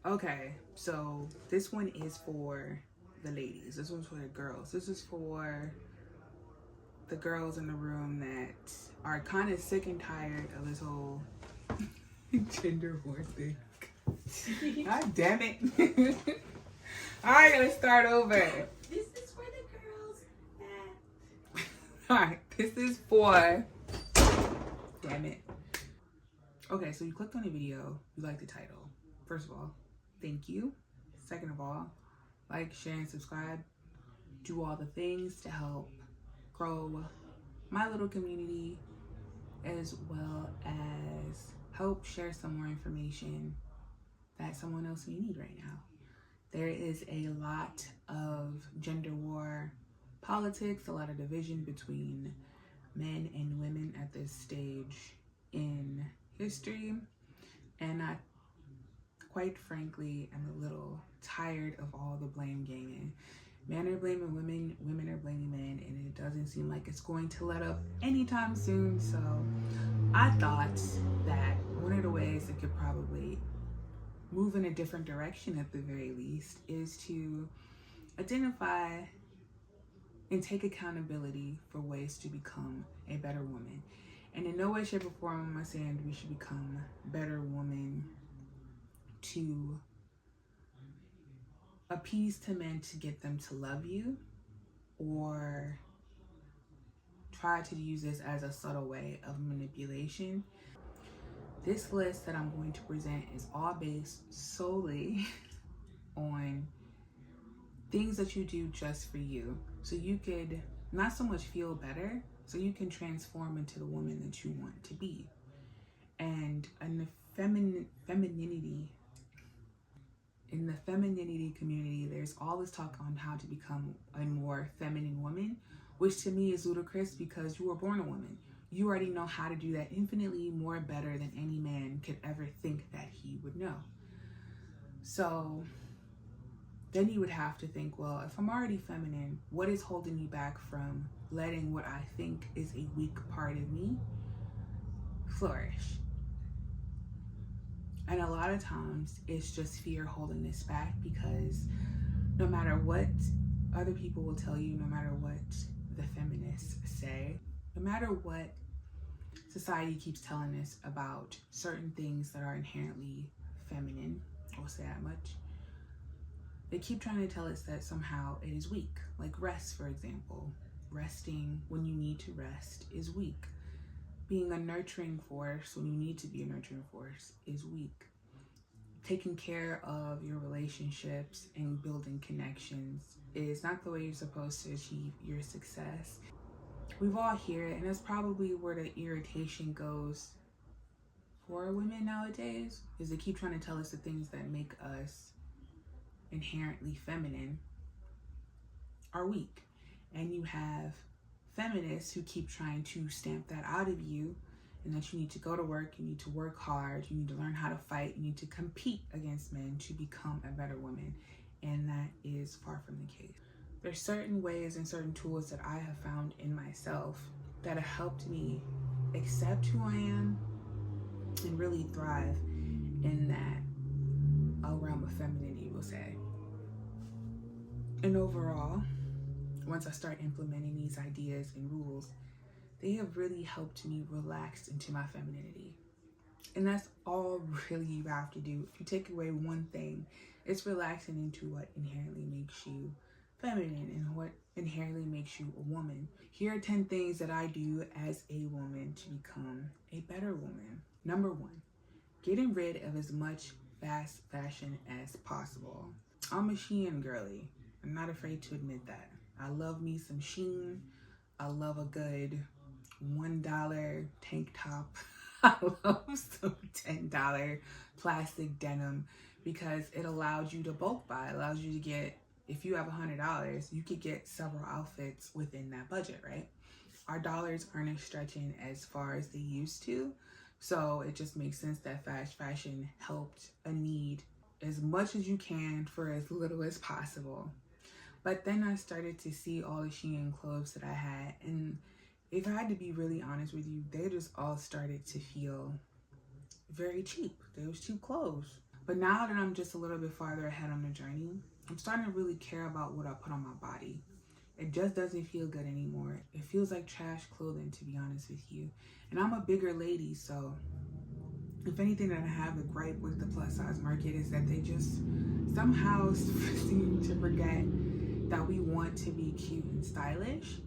Okay, so this one is for the ladies. This one's for the girls. This is for the girls in the room that are kind of sick and tired of this whole gender war thing. God damn it. All right, let's start over. This is for the girls that... All right, this is for... Damn it. Okay, so you clicked on the video. You like the title. First of all, thank you. Second of all, like, share, and subscribe. Do all the things to help grow my little community, as well as help share some more information that someone else may need right now. There is a lot of gender war politics, a lot of division between men and women at this stage in history, and I, quite frankly, am a little tired of all the blame gaming. Men are blaming women, women are blaming men, and it doesn't seem like it's going to let up anytime soon. So I thought that one of the ways it could probably move in a different direction at the very least is to identify and take accountability for ways to become a better woman. And in no way, shape, or form am I saying we should become better women to appease to men to get them to love you, or try to use this as a subtle way of manipulation. This list that I'm going to present is all based solely on things that you do just for you, so you could not so much feel better, so you can transform into the woman that you want to be. And in the femininity community, there's all this talk on how to become a more feminine woman, which to me is ludicrous because you were born a woman. You already know how to do that infinitely more better than any man could ever think that he would know. So then you would have to think, well, if I'm already feminine, what is holding me back from letting what I think is a weak part of me flourish? And a lot of times it's just fear holding this back, because no matter what other people will tell you, no matter what the feminists say, no matter what society keeps telling us about certain things that are inherently feminine, I'll say that much, they keep trying to tell us that somehow it is weak. Like rest, for example. Resting when you need to rest is weak. Being a nurturing force when you need to be a nurturing force is weak. Taking care of your relationships and building connections is not the way you're supposed to achieve your success. We've all heard it, and that's probably where the irritation goes for women nowadays, is they keep trying to tell us the things that make us inherently feminine are weak. And you have feminists who keep trying to stamp that out of you, and that you need to go to work, you need to work hard, you need to learn how to fight, you need to compete against men to become a better woman. And that is far from the case. There's certain ways and certain tools that I have found in myself that have helped me accept who I am and really thrive in that realm of femininity, we'll say. And overall, once I start implementing these ideas and rules, they have really helped me relax into my femininity. And that's all really you have to do. If you take away one thing, it's relaxing into what inherently makes you feminine and what inherently makes you a woman. Here are 10 things that I do as a woman to become a better woman. Number 1, getting rid of as much fast fashion as possible. I'm a Shein girly. I'm not afraid to admit that. I love me some Shein. I love a good $1 tank top. I love some $10 plastic denim, because it allows you to bulk buy. It allows you to get, if you have $100, you could get several outfits within that budget, right? Our dollars aren't stretching as far as they used to. So it just makes sense that fast fashion helped a need as much as you can for as little as possible. But then I started to see all the Shein clothes that I had, and if I had to be really honest with you, they just all started to feel very cheap. They was cheap clothes. But now that I'm just a little bit farther ahead on the journey, I'm starting to really care about what I put on my body. It just doesn't feel good anymore. It feels like trash clothing, to be honest with you. And I'm a bigger lady, so if anything that I have a gripe with the plus size market is that they just somehow seem to forget that we want to be cute and stylish.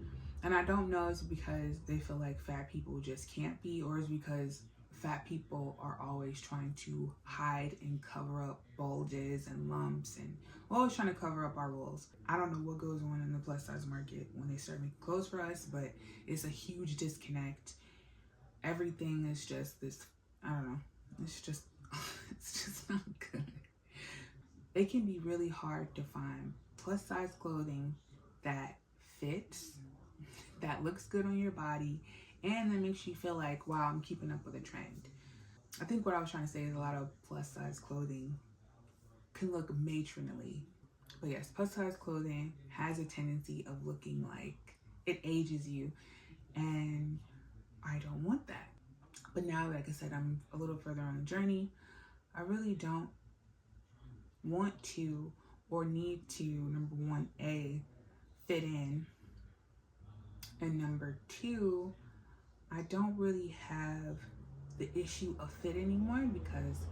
And I don't know if it's because they feel like fat people just can't be, or it's because fat people are always trying to hide and cover up bulges and lumps, and we're always trying to cover up our rolls. I don't know what goes on in the plus size market when they start making clothes for us, but it's a huge disconnect. Everything is just this, I don't know, it's just it's just not good. It can be really hard to find plus size clothing that fits, that looks good on your body, and that makes you feel like, wow, I'm keeping up with a trend. I think what I was trying to say is a lot of plus size clothing can look matronly. But yes, plus size clothing has a tendency of looking like it ages you, and I don't want that. But now, like I said, I'm a little further on the journey. I really don't want to or need to, number one, A, fit in, and number two, I don't really have the issue of fit anymore because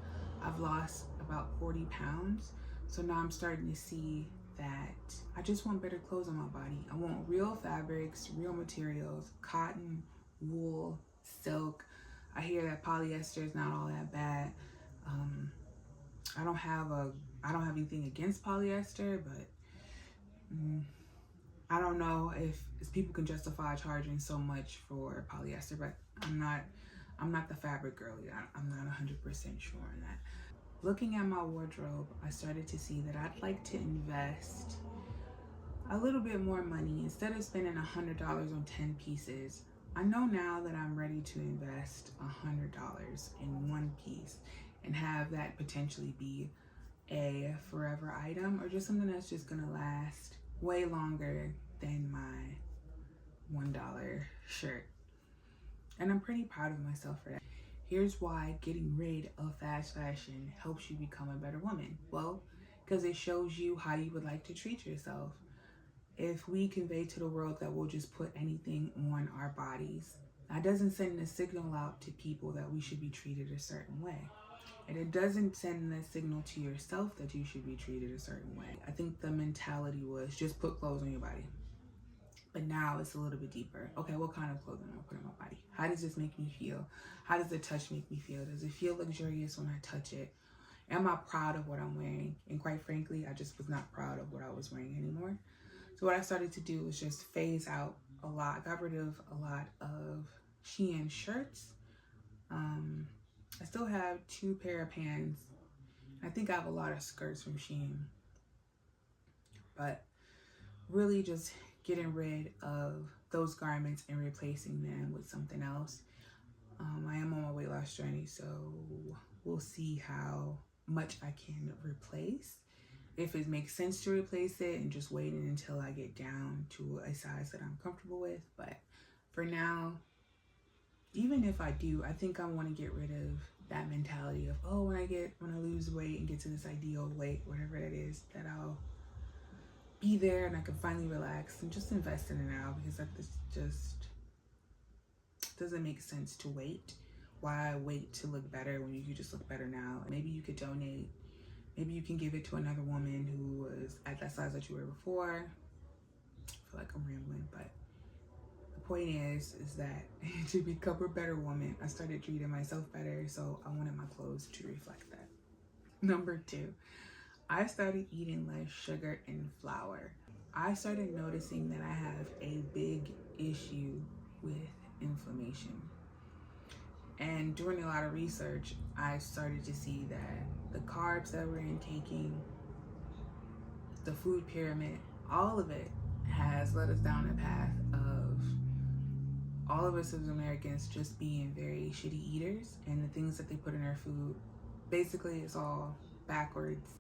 I've lost about 40 pounds. So now I'm starting to see that I just want better clothes on my body. I want real fabrics, real materials, cotton, wool, silk. I hear that polyester is not all that bad. I don't have anything against polyester, but I don't know if people can justify charging so much for polyester, but I'm not the fabric girly. I'm not 100% sure on that. Looking at my wardrobe, I started to see that I'd like to invest a little bit more money. Instead of spending $100 on 10 pieces, I know now that I'm ready to invest $100 in one piece and have that potentially be a forever item or just something that's just gonna last way longer than my $1 shirt. And I'm pretty proud of myself for that. Here's why getting rid of fast fashion helps you become a better woman. Well, because it shows you how you would like to treat yourself. If we convey to the world that we'll just put anything on our bodies, that doesn't send a signal out to people that we should be treated a certain way. And it doesn't send a signal to yourself that you should be treated a certain way. I think the mentality was just put clothes on your body. But now it's a little bit deeper. Okay, what kind of clothing am I putting on my body? How does this make me feel? How does the touch make me feel? Does it feel luxurious when I touch it? Am I proud of what I'm wearing? And quite frankly, I just was not proud of what I was wearing anymore. So what I started to do was just phase out a lot. Got rid of a lot of Shein shirts. I still have 2 pair of pants. I think I have a lot of skirts from Shein. But really just getting rid of those garments and replacing them with something else. I am on my weight loss journey, so we'll see how much I can replace. If it makes sense to replace it and just waiting until I get down to a size that I'm comfortable with. But for now, even if I do, I think I want to get rid of that mentality of, oh, when I lose weight and get to this ideal weight, whatever it is, that I'll be there and I can finally relax and just invest in it now, because that just doesn't make sense to wait. Why wait to look better when you could just look better now? Maybe you could donate. Maybe you can give it to another woman who was at that size that you were before. I feel like I'm rambling, but the point is that to become a better woman, I started treating myself better, so I wanted my clothes to reflect that. Number 2, I started eating less sugar and flour. I started noticing that I have a big issue with inflammation. And doing a lot of research, I started to see that the carbs that we're intaking, the food pyramid, all of it has led us down a path of all of us as Americans just being very shitty eaters, and the things that they put in our food, basically it's all backwards.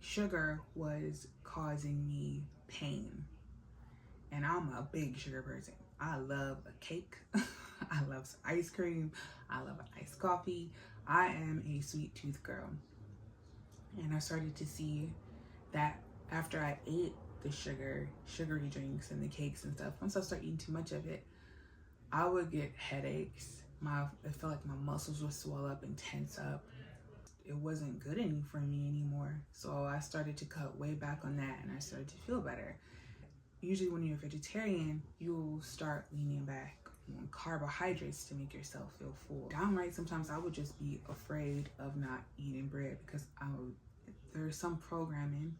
Sugar was causing me pain, and I'm a big sugar person. I love a cake. I love some ice cream. I love an iced coffee. I am a sweet tooth girl. And I started to see that after I ate the sugary drinks and the cakes and stuff, once I started eating too much of it, I would get headaches. It felt like my muscles would swell up and tense up. It wasn't good for me anymore. So I started to cut way back on that, and I started to feel better. Usually when you're a vegetarian, you'll start leaning back on carbohydrates to make yourself feel full. Downright, sometimes I would just be afraid of not eating bread because there's some programming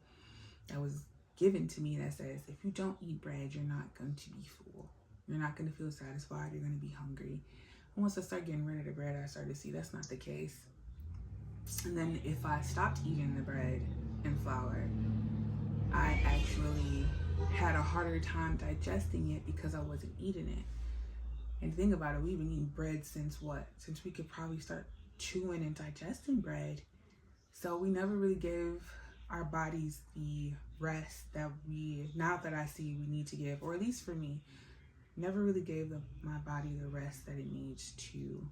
that was given to me that says if you don't eat bread, you're not going to be full. You're not going to feel satisfied. You're going to be hungry. And once I started getting rid of the bread, I started to see that's not the case. And then if I stopped eating the bread and flour, I actually had a harder time digesting it because I wasn't eating it. And think about it, we've been eating bread since what? Since we could probably start chewing and digesting bread. So we never really gave our bodies the rest that now that I see we need to give, or at least for me, never really gave my body the rest that it needs to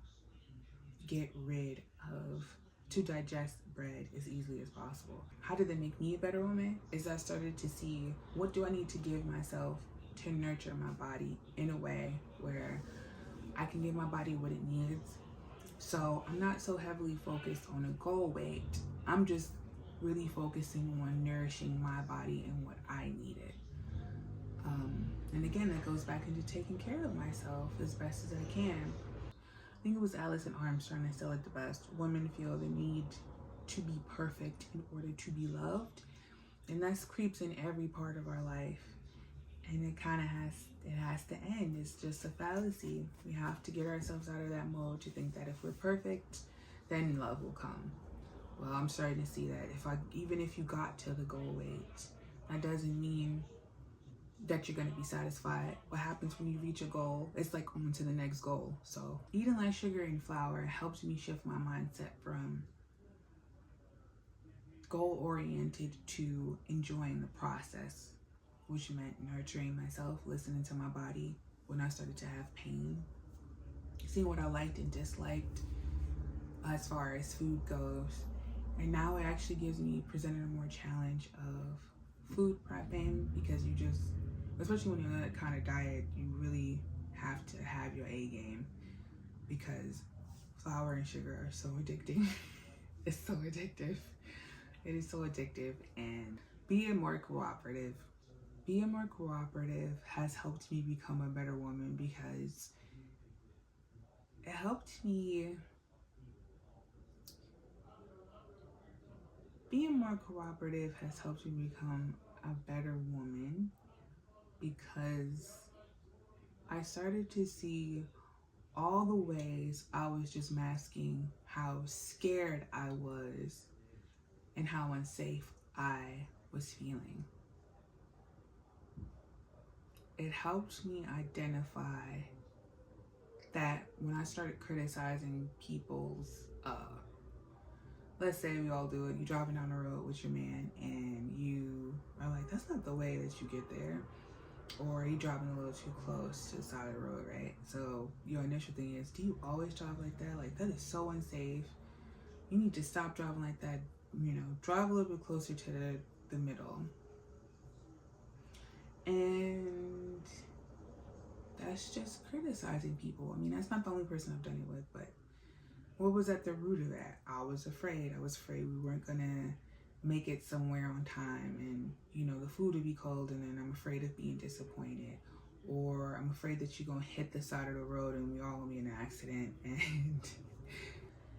to digest bread as easily as possible. How did that make me a better woman? Is I started to see, what do I need to give myself to nurture my body in a way where I can give my body what it needs. So I'm not so heavily focused on a goal weight. I'm just really focusing on nourishing my body and what I needed. And again, that goes back into taking care of myself as best as I can. I think it was Alison Armstrong that said it the best. Women feel the need to be perfect in order to be loved. And that creeps in every part of our life. And it has to end. It's just a fallacy. We have to get ourselves out of that mode to think that if we're perfect, then love will come. Well, I'm starting to see that even if you got to the goal weight, that doesn't mean that you're going to be satisfied. What happens when you reach a goal, it's like on to the next goal. So eating less sugar and flour helps me shift my mindset from goal-oriented to enjoying the process, which meant nurturing myself, listening to my body when I started to have pain, seeing what I liked and disliked as far as food goes. And now it actually presented a more challenge of food prepping, because especially when you're on that kind of diet, you really have to have your A game, because flour and sugar are so addicting. It's so addictive. It is so addictive. And being more cooperative has helped me become a better woman, because it helped me. Being more cooperative has helped me become a better woman, because I started to see all the ways I was just masking how scared I was and how unsafe I was feeling. It helped me identify that when I started criticizing people's, let's say we all do it, you're driving down the road with your man and you are like, that's not the way that you get there. Or you're driving a little too close to the side of the road, right? So your initial thing is, do you always drive like that? Like, that is so unsafe. You need to stop driving like that. Drive a little bit closer to the middle. And that's just criticizing people. I mean, that's not the only person I've done it with, but what was at the root of that? I was afraid. We weren't gonna make it somewhere on time, and the food would be cold, and then I'm afraid of being disappointed, or I'm afraid that you're gonna hit the side of the road and we all gonna be in an accident. And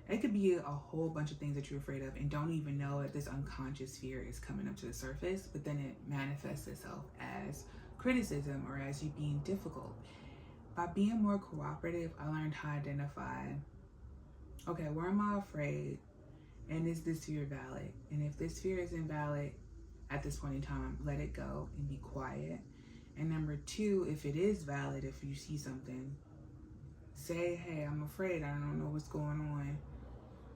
it could be a whole bunch of things that you're afraid of and don't even know that this unconscious fear is coming up to the surface, but then it manifests itself as criticism or as you being difficult. By being more cooperative, I learned how to identify, okay, where am I afraid? And is this fear valid? And if this fear is invalid at this point in time, let it go and be quiet. And number two, if it is valid, if you see something, say, hey, I'm afraid. I don't know what's going on.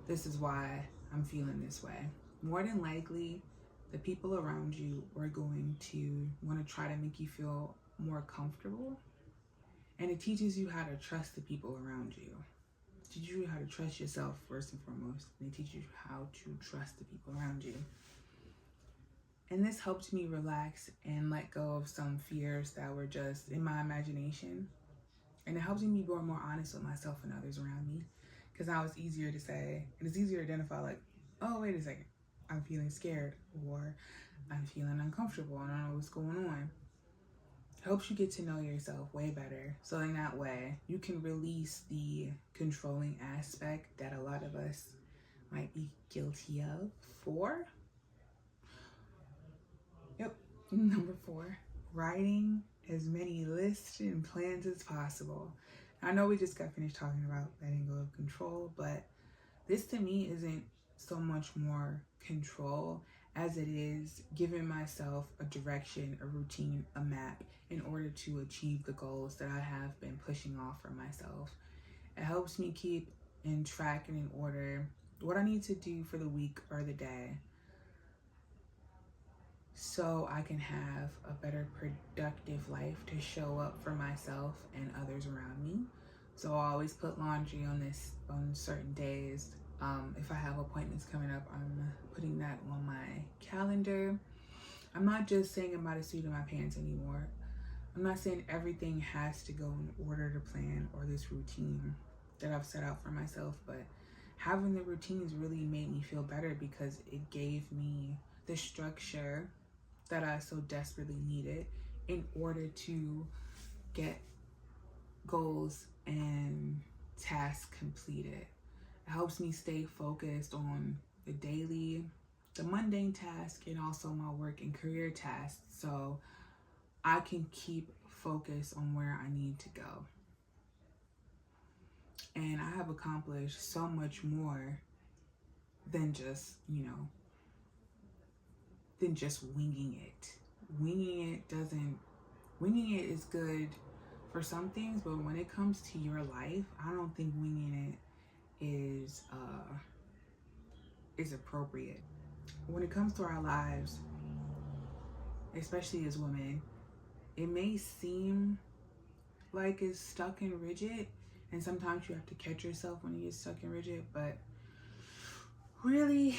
This is why I'm feeling this way. More than likely, the people around you are going to want to try to make you feel more comfortable. And it teaches you how to trust the people around you. teach you how to trust yourself first and foremost. They teach you how to trust the people around you. And this helped me relax and let go of some fears that were just in my imagination. And it helps me be more honest with myself and others around me. Because now it's easier to say, and it's easier to identify like, oh, wait a second, I'm feeling scared, or I'm feeling uncomfortable, and I don't know what's going on. It helps you get to know yourself way better. So in that way, you can release the controlling aspect that a lot of us might be guilty of. Yep. Number 4, writing as many lists and plans as possible. I know we just got finished talking about letting go of control, but this to me isn't so much more control as it is giving myself a direction, a routine, a map in order to achieve the goals that I have been pushing off for myself. It helps me keep in track and in order what I need to do for the week or the day, so I can have a better productive life to show up for myself and others around me. So I always put laundry on certain days. If I have appointments coming up, I'm putting that on my calendar. I'm not just saying about a suit and my pants anymore. I'm not saying everything has to go in order to plan or this routine that I've set out for myself, but having the routines really made me feel better because it gave me the structure that I so desperately needed in order to get goals and tasks completed. It helps me stay focused on the mundane task, and also my work and career tasks, so I can keep focus on where I need to go. And I have accomplished so much more than just, winging it. Winging it is good for some things, but when it comes to your life, I don't think winging it is appropriate. When it comes to our lives, especially as women, it may seem like it's stuck and rigid, and sometimes you have to catch yourself when you get stuck and rigid, but really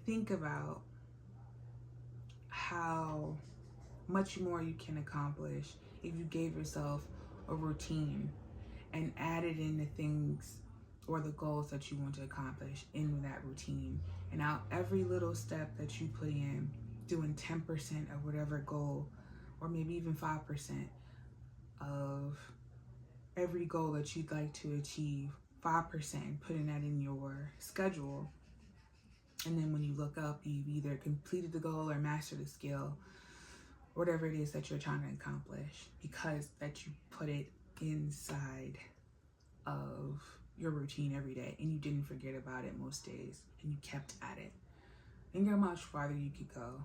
think about how much more you can accomplish if you gave yourself a routine and added in the things or the goals that you want to accomplish in that routine. And now every little step that you put in, doing 10% of whatever goal, or maybe even 5% of every goal that you'd like to achieve, 5%, putting that in your schedule. And then when you look up, you've either completed the goal or mastered the skill, whatever it is that you're trying to accomplish, because that you put it inside of your routine every day and you didn't forget about it most days and you kept at it. Think how much farther you could go.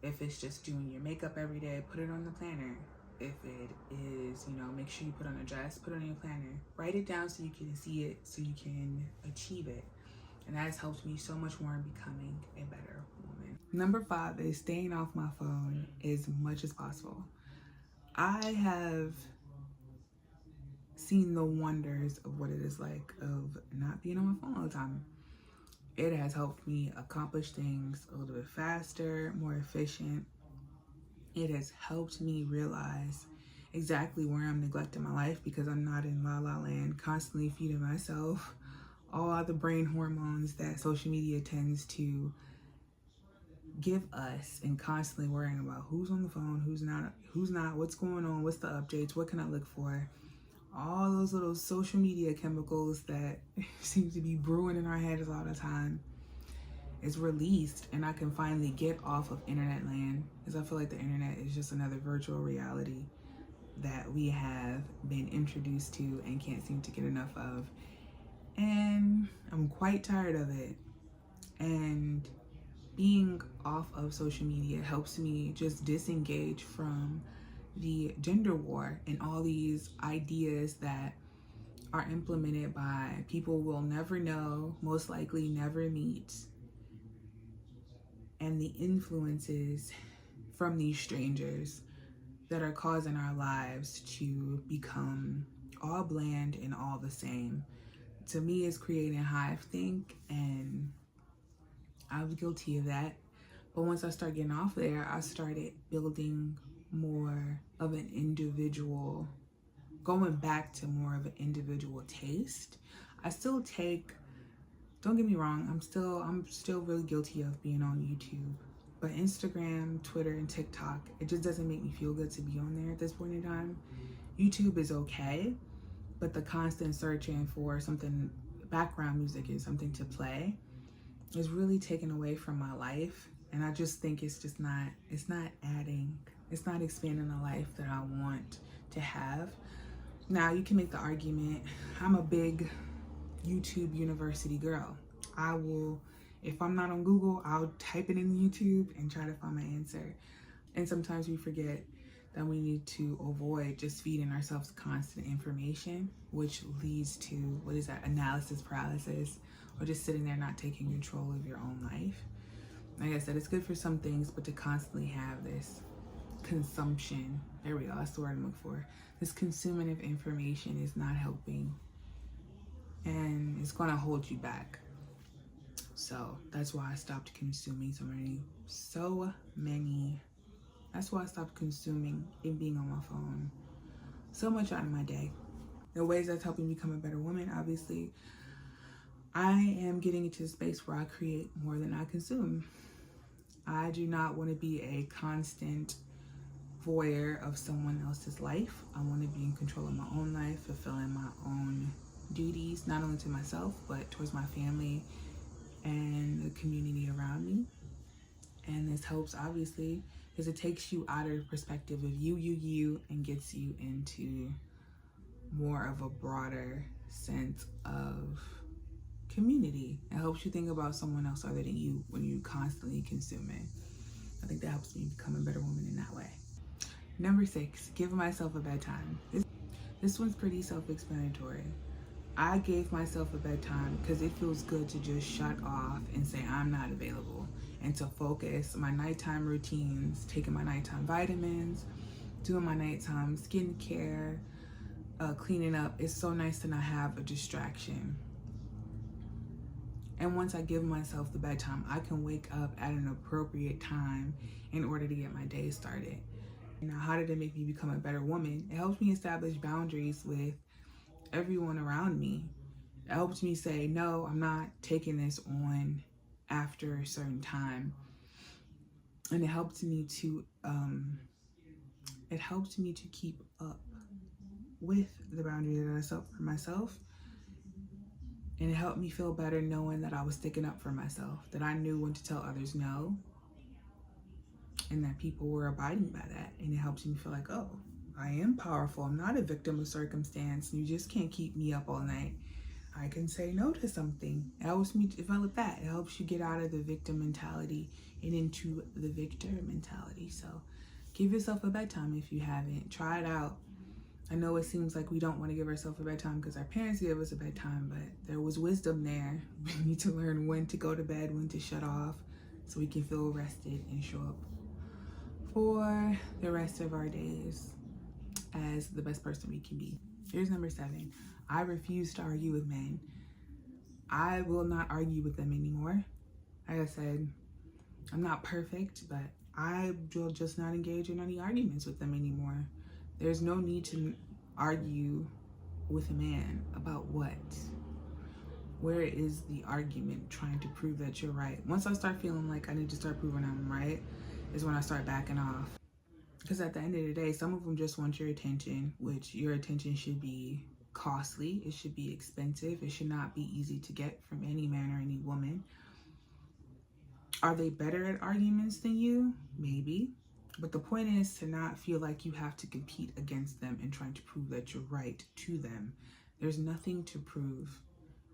If it's just doing your makeup every day, put it on the planner. If it is, make sure you put on a dress, put it on your planner. Write it down so you can see it, so you can achieve it. And that has helped me so much more in becoming a better woman. Number 5 is staying off my phone as much as possible. I have seen the wonders of what it is like of not being on my phone all the time. It has helped me accomplish things a little bit faster, more efficient. It has helped me realize exactly where I'm neglecting my life, because I'm not in la la land constantly feeding myself all the brain hormones that social media tends to give us, and constantly worrying about who's on the phone, who's not, what's going on, what's the updates, what can I look for. All those little social media chemicals that seem to be brewing in our heads all the time is released, and I can finally get off of internet land, because I feel like the internet is just another virtual reality that we have been introduced to and can't seem to get enough of. And I'm quite tired of it. And being off of social media helps me just disengage from the gender war and all these ideas that are implemented by people we'll never know, most likely never meet, and the influences from these strangers that are causing our lives to become all bland and all the same. to me, it's creating hive-think, and I was guilty of that. But once I started getting off there, I started building more of an individual, going back to more of an individual taste. I still take, don't get me wrong, I'm still really guilty of being on YouTube. But Instagram, Twitter, and TikTok, it just doesn't make me feel good to be on there at this point in time. YouTube is okay, but the constant searching for something, background music is something to play, is really taken away from my life. And I just think it's not adding, it's not expanding the life that I want to have. Now, you can make the argument, I'm a big YouTube University girl. I will, if I'm not on Google, I'll type it in YouTube and try to find my answer. And sometimes we forget that we need to avoid just feeding ourselves constant information, which leads to, what is that, analysis paralysis, or just sitting there not taking control of your own life. Like I said, it's good for some things, but to constantly have this consumption, there we go, that's the word I'm looking for. This consuming of information is not helping, and it's gonna hold you back. So that's why I stopped consuming that's why I stopped consuming and being on my phone so much out of my day. The ways that's helping me become a better woman, obviously, I am getting into a space where I create more than I consume. I do not want to be a constant voyeur of someone else's life. I want to be in control of my own life, fulfilling my own duties, not only to myself, but towards my family and the community around me. And this helps, obviously, because it takes you out of the perspective of you, and gets you into more of a broader sense of community. It helps you think about someone else other than you when you constantly consuming. I think that helps me become a better woman in that way. Number 6, give myself a bedtime. This one's pretty self-explanatory. I gave myself a bedtime because it feels good to just shut off and say I'm not available, and to focus my nighttime routines, taking my nighttime vitamins, doing my nighttime skincare, cleaning up. It's so nice to not have a distraction. And once I give myself the bedtime, I can wake up at an appropriate time in order to get my day started. Now, how did it make me become a better woman? It helps me establish boundaries with everyone around me. It helps me say, no, I'm not taking this on after a certain time. And it helps me to keep up with the boundaries that I set for myself. And it helped me feel better knowing that I was sticking up for myself, that I knew when to tell others no, and that people were abiding by that. And it helps me feel like, oh, I am powerful. I'm not a victim of circumstance. You just can't keep me up all night. I can say no to something. It helps me develop that. It helps you get out of the victim mentality and into the victor mentality. So give yourself a bedtime if you haven't. Try it out. I know it seems like we don't want to give ourselves a bedtime because our parents gave us a bedtime, but there was wisdom there. We need to learn when to go to bed, when to shut off, so we can feel rested and show up for the rest of our days as the best person we can be. Here's number 7. I refuse to argue with men. I will not argue with them anymore. Like I said, I'm not perfect, but I will just not engage in any arguments with them anymore. There's no need to argue with a man about what? Where is the argument trying to prove that you're right? Once I start feeling like I need to start proving I'm right, is when I start backing off. Because at the end of the day, some of them just want your attention, which your attention should be costly. It should be expensive. It should not be easy to get from any man or any woman. Are they better at arguments than you? Maybe. But the point is to not feel like you have to compete against them and trying to prove that you're right to them. There's nothing to prove.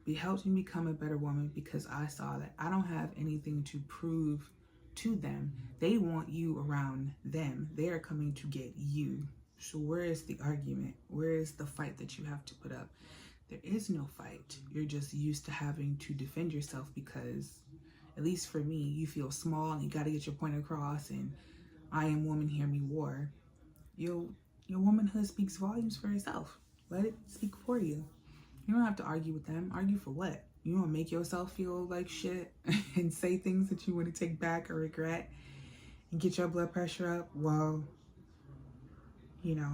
It helped me become a better woman because I saw that I don't have anything to prove to them. They want you around them. They are coming to get you. So where is the argument? Where is the fight that you have to put up? There is no fight. You're just used to having to defend yourself because, at least for me, you feel small and you got to get your point across, and I am woman, hear me war. Your womanhood speaks volumes for itself. Let it speak for you. You don't have to argue with them. Argue for what? You want to make yourself feel like shit and say things that you want to take back or regret and get your blood pressure up? Well, you know,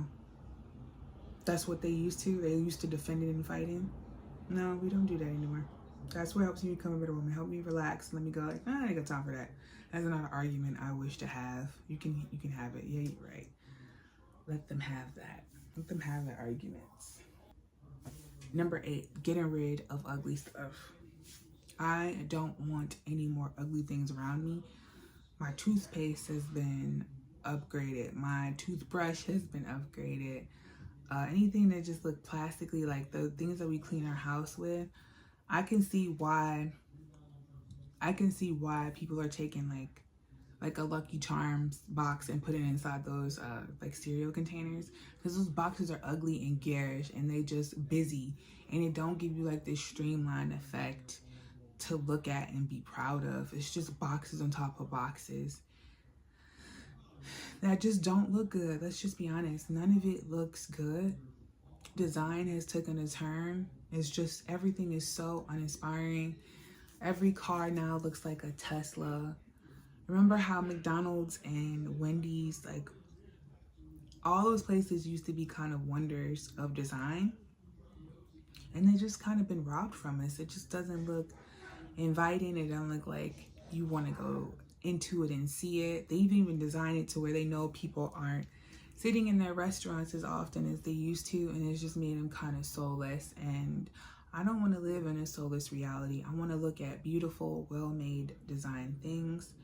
that's what they used to. They used to defending and fighting. No, we don't do that anymore. That's what helps me become a better woman. Help me relax. Let me go like, I ain't got time for that. That's not an argument I wish to have. You can have it. Yeah, you're right. Let them have that. Let them have their arguments. Number 8, getting rid of ugly stuff. I don't want any more ugly things around me. My toothpaste has been upgraded. My toothbrush has been upgraded. Anything that just look plastically, like the things that we clean our house with, I can see why people are taking like a Lucky Charms box and putting it inside those like cereal containers, because those boxes are ugly and garish and they just busy, and it don't give you like this streamlined effect to look at and be proud of. It's just boxes on top of boxes that just don't look good. Let's just be honest. None of it looks good. Design has taken a turn. It's just, everything is so uninspiring. Every car now looks like a Tesla. Remember how McDonald's and Wendy's, like all those places used to be kind of wonders of design, and they just kind of been robbed from us. It just doesn't look inviting. It don't look like you want to go into it and see it. They even design it to where they know people aren't sitting in their restaurants as often as they used to, and it's just made them kind of soulless. And I don't want to live in a soulless reality. I want to look at beautiful, well-made design things,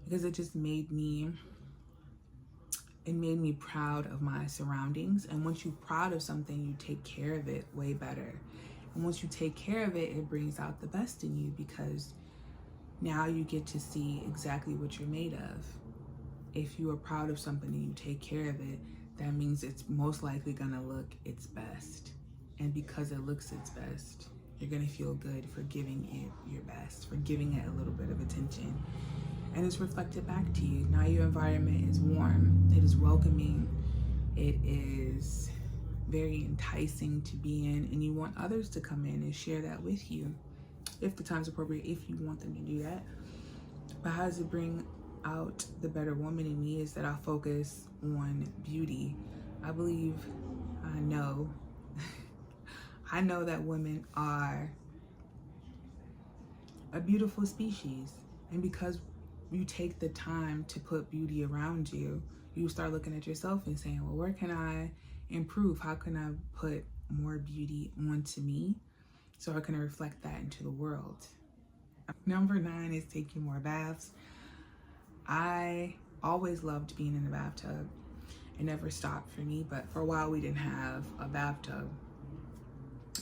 because it just made me proud of my surroundings. And once you're proud of something, you take care of it way better. And once you take care of it, it brings out the best in you, because now you get to see exactly what you're made of. If you are proud of something and you take care of it, that means it's most likely gonna look its best. And because it looks its best, you're gonna feel good for giving it your best, for giving it a little bit of attention. And it's reflected back to you. Now your environment is warm, it is welcoming, it is very enticing to be in, and you want others to come in and share that with you, if the time's appropriate, if you want them to do that. But how does it bring out the better woman in me? Is that I focus on beauty. I believe, I know that women are a beautiful species, and because you take the time to put beauty around you, you start looking at yourself and saying, well, where can I improve? How can I put more beauty onto me so I can reflect that into the world? Number 9 is taking more baths. I always loved being in the bathtub. It never stopped for me, but for a while we didn't have a bathtub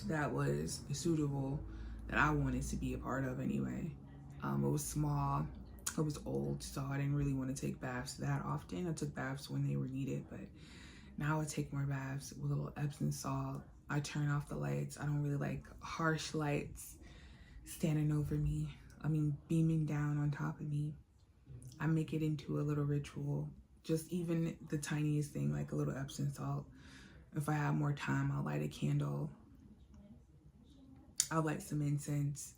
that was suitable, that I wanted to be a part of anyway. It was small, it was old, so I didn't really want to take baths that often. I took baths when they were needed, but now I take more baths with a little Epsom salt. I turn off the lights. I don't really like harsh lights standing over me. Beaming down on top of me. I make it into a little ritual. Just even the tiniest thing, like a little Epsom salt. If I have more time, I'll light a candle. I'll light some incense.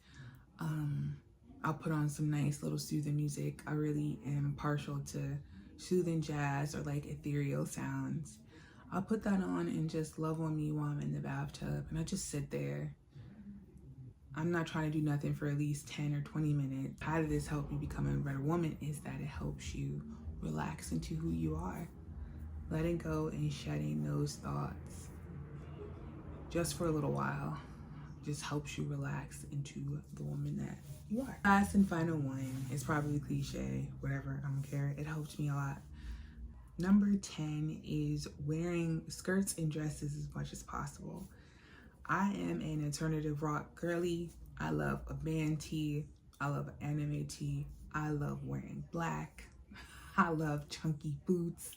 I'll put on some nice little soothing music. I really am partial to soothing jazz or like ethereal sounds. I'll put that on and just love on me while I'm in the bathtub, and I just sit there. I'm not trying to do nothing for at least 10 or 20 minutes. How did this help you become a better woman? Is that it helps you relax into who you are. Letting go and shedding those thoughts just for a little while just helps you relax into the woman that you are. Last and final one is probably cliche, whatever, I don't care. It helped me a lot. Number 10 is wearing skirts and dresses as much as possible. I am an alternative rock girly. I love a band tee. I love anime tee. I love wearing black. I love chunky boots.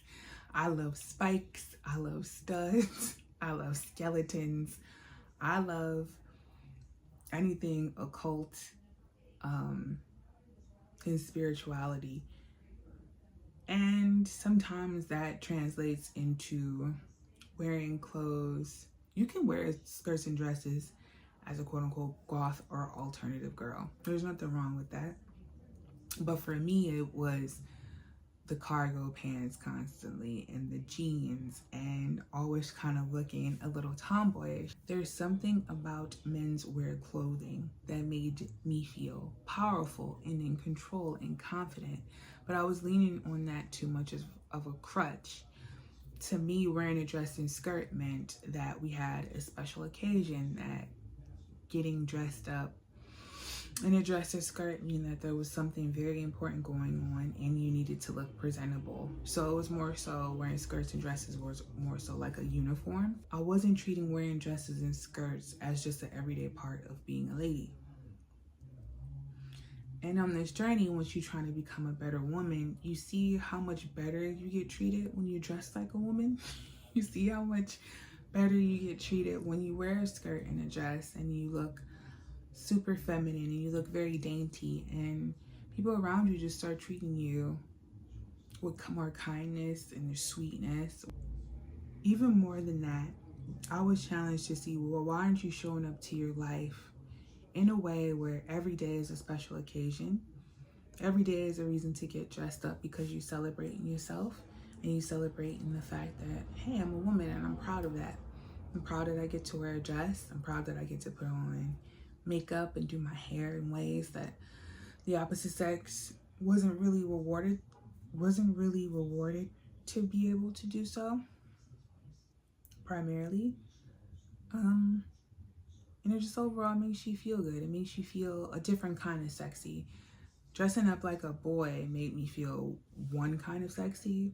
I love spikes. I love studs. I love skeletons. I love anything occult and spirituality. And sometimes that translates into wearing clothes. You can wear skirts and dresses as a quote-unquote goth or alternative girl. There's nothing wrong with that. But for me, it was the cargo pants constantly and the jeans and always kind of looking a little tomboyish. There's something about menswear clothing that made me feel powerful and in control and confident, but I was leaning on that too much of a crutch. To me, wearing a dress and skirt meant that we had a special occasion, that getting dressed up in a dress or skirt mean that there was something very important going on and you needed to look presentable. So it was more so wearing skirts and dresses was more so like a uniform. I wasn't treating wearing dresses and skirts as just an everyday part of being a lady. And on this journey, once you're trying to become a better woman, you see how much better you get treated when you dress like a woman. You see how much better you get treated when you wear a skirt and a dress and you look super feminine and you look very dainty, and people around you just start treating you with more kindness and sweetness. Even more than that, I was challenged to see, well, why aren't you showing up to your life in a way where every day is a special occasion? Every day is a reason to get dressed up because you celebrating yourself and you celebrating the fact that, hey, I'm a woman and I'm proud of that. I'm proud that I get to wear a dress. I'm proud that I get to put on makeup and do my hair in ways that the opposite sex wasn't really rewarded to be able to do so, primarily. And it just overall makes you feel good. It makes you feel a different kind of sexy. Dressing up like a boy made me feel one kind of sexy,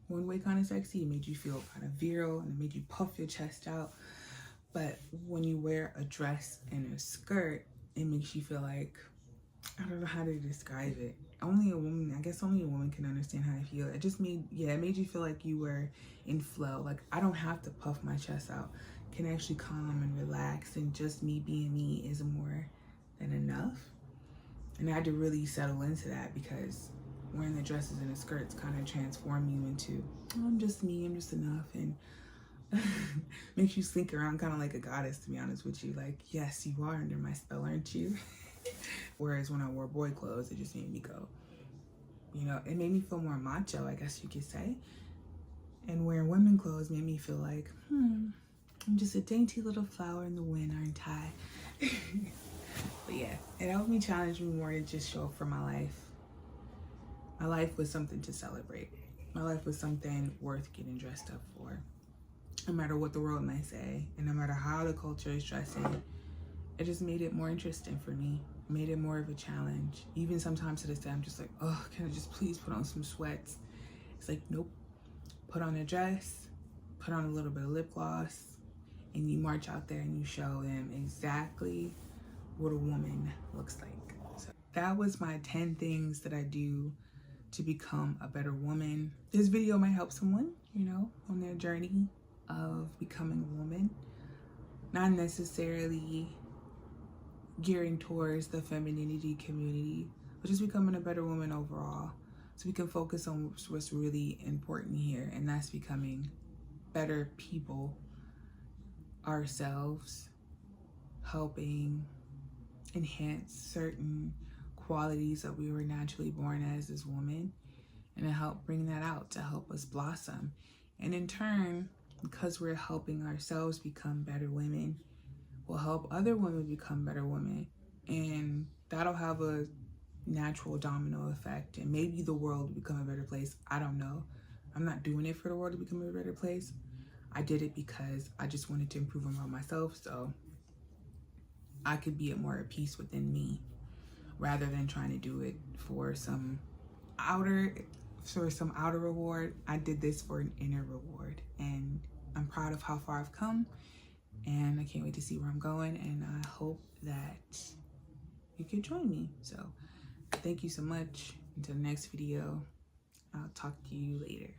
one way kind of sexy. It made you feel kind of virile and it made you puff your chest out. But when you wear a dress and a skirt, it makes you feel like, I don't know how to describe it. Only a woman can understand how I feel. It made you feel like you were in flow. Like, I don't have to puff my chest out. I can actually calm and relax, and just me being me is more than enough. And I had to really settle into that, because wearing the dresses and the skirts kind of transform you into, oh, I'm just me, I'm just enough. And makes you slink around kind of like a goddess, to be honest with you. Like, yes, you are under my spell, aren't you? Whereas when I wore boy clothes, it just made me go, it made me feel more macho, I guess you could say. And wearing women clothes made me feel like, I'm just a dainty little flower in the wind, aren't I? But yeah, it helped me challenge me more to just show up for my life. My life was something to celebrate. My life was something worth getting dressed up for. No matter what the world might say, and no matter how the culture is dressing, it just made it more interesting for me. Made it more of a challenge. Even sometimes to this day, I'm just like, oh, can I just please put on some sweats? It's like, nope. Put on a dress, put on a little bit of lip gloss, and you march out there and you show them exactly what a woman looks like. So that was my 10 things that I do to become a better woman. This video might help someone, on their journey of becoming a woman. Not necessarily gearing towards the femininity community, but just becoming a better woman overall. So we can focus on what's really important here, and that's becoming better people ourselves, helping enhance certain qualities that we were naturally born as women, and to help bring that out, to help us blossom. And in turn, because we're helping ourselves become better women, we'll help other women become better women, and that'll have a natural domino effect, and maybe the world will become a better place. I don't know. I'm not doing it for the world to become a better place. I did it because I just wanted to improve on myself, so I could be at more at peace within me, rather than trying to do it for some outer reward. I did this for an inner reward, and I'm proud of how far I've come, and I can't wait to see where I'm going, and I hope that you could join me. So thank you so much. Until the next video, I'll talk to you later.